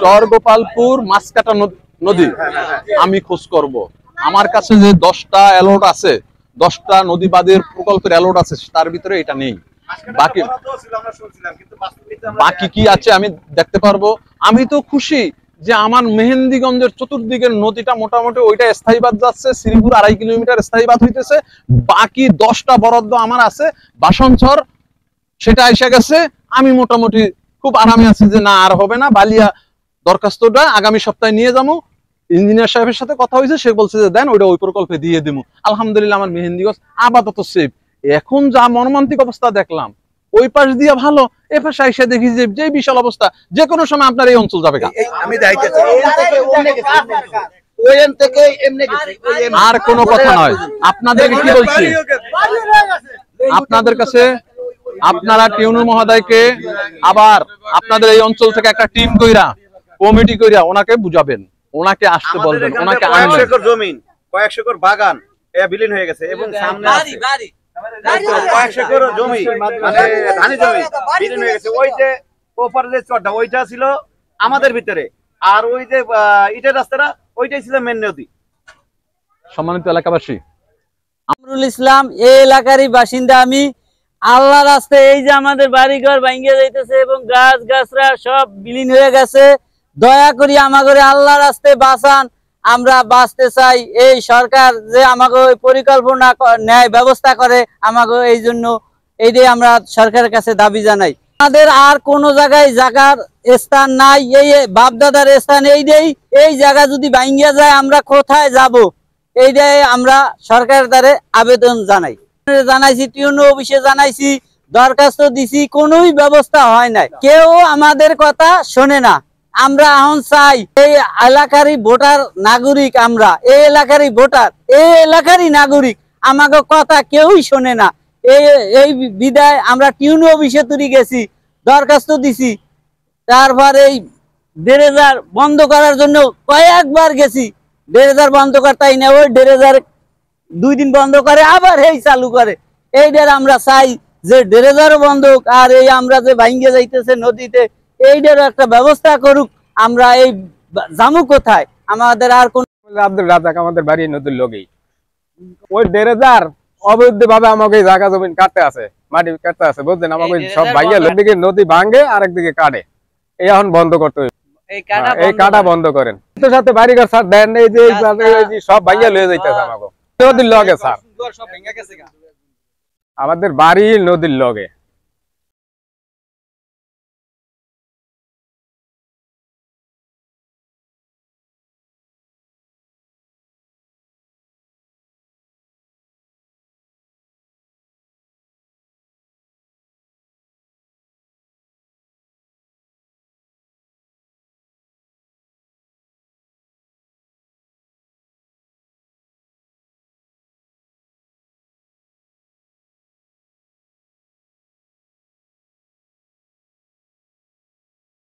চরগোপালপুর মাছকাটা নদী আমি খোঁজ করব। আমার কাছে যে 10টা অ্যালট আছে, 10টা নদী বাঁধের প্রকল্পের অ্যালট আছে, তার ভিতরে এটা নেই। বাকি কি আছে আমি দেখতে পারবো। আমি তো খুশি যে আমার মেহেন্দিগঞ্জের চতুর্দিকের নদীটা মোটামুটি ওইটা স্থায়ী বাঁধ যাচ্ছে, শ্রীপুর 2.5 কিলোমিটার স্থায়ী বাঁধ হইতেছে। বাকি 10টা বরাদ্দ আমার আছে, বাসনছর সেটা এসে গেছে। আমি মোটামুটি খুব আরামে আছি যে না আর হবে না। বালিয়া দরখাস্তটা আগামী সপ্তাহে নিয়ে যাবো। ইঞ্জিনিয়ার সাহেবের সাথে কথা হয়েছে, সে বলছে যে দেন ওইটা ওই প্রকল্পে দিয়ে দিব। আলহামদুলিল্লাহ আমার মেহেন্দিগঞ্জ আপাতত সেফ। এখন যা মর্মান্তিক অবস্থা দেখলাম, ওই পাশ দিয়ে ভালো, এ পাশে এসে দেখি যে বিশাল অবস্থা, যে কোনো সময় আপনার এই অঞ্চল যাবে। আর কোনো কথা নয়, আপনাদেরকে কি বলছি, আপনাদের কাছে আপনারা টিউনু মহোদয়কে আবার আপনাদের এই অঞ্চল থেকে একটা টিম কইরা, কমিটি কইরা ওনাকে বুঝাবেন, ওনাকে আসতে বলবেন, ওনাকে আনবেন। 100 একর জমি, 100 একর বাগান বিলীন হয়ে গেছে এবং সামনে আছে 100 একর জমি, মানে ধানি জমি বিলীন হয়ে গেছে। ওই যে ওপারে যে চড়টা ওইটা ছিল আমাদের ভিতরে, আর ওই যে ইটের রাস্তাটা ওইটাই ছিল মেন নদী। সম্মানিত এলাকাবাসী, আমরুল ইসলাম এই এলাকারই বাসিন্দা আমি। আল্লাহর রাস্তায় এই যে আমাদের বাড়িঘর ভাঙিয়ে যাইতেছে এবং গাছ গাছরা সব বিলীন হয়ে গেছে। দয়া করি আমাদের আল্লাহর রাস্তায় বাঁচান, আমরা বাঁচতে চাই। এই সরকার যে আমাকে ওই পরিকল্পনা ন্যায় ব্যবস্থা করে, আমাকে এই জন্য এইটাই আমরা সরকারের কাছে দাবি জানাই। আমাদের আর কোনো জায়গায় জায়গার স্থান নাই, এই বাপদাদার স্থান এইটাই। এই জায়গা যদি ভাঙিয়ে যায় আমরা কোথায় যাব, এইটাই আমরা সরকারের দ্বারে আবেদন জানাইছি, টিউনো অফিসে জানাইছি, দরখাস্ত দিছি, কোনোই ব্যবস্থা হয় নাই। কেউ আমাদের কথা শোনে না। আমরা এখন চাই এই এলাকারই ভোটার নাগরিক, আমরা এই এলাকারই ভোটার, এই এলাকারই নাগরিক, আমাকে কথা কেউই শোনে না। এই বিদায় আমরা টিউনো অফিসে তুলে গেছি, দরখাস্ত দিছি। তারপর এই ড্রেজার বন্ধ করার জন্য কয়েকবার গেছি, ড্রেজার বন্ধ করতেই না, ওই ড্রেজার 2 দিন বন্ধ করে আবার এই চালু করে। এইটার আমরা চাই যে ড্রেজারও বন্ধ, আর এই আমরা যে ভাঙ্গে যাইতেছে নদীতে, এইটারও একটা ব্যবস্থা করুক। আমরা এই জামু কোথায়, আমাদের আর কোন আব্দুল রাজাক আমাদের বাড়ি নদীর লগেই। ওই ড্রেজার অবৈধ ভাবে আমাকে জায়গা জমিন কাটতে আছে, মাটি কাটতে আছে, বুঝলেন। আমাকে সব ভাইয়া একদিকে নদী ভাঙে আর একদিকে কাটে, এই এখন বন্ধ করতে হবে। এই কাটা বন্ধ করেন, সাথে বাড়িঘর স্যার দেন, এই যে সব ভাইয়া লয়ে যাইতেছে আমাকে নদীর লগে। স্যার আমাদের বাড়ি নদীর লগে।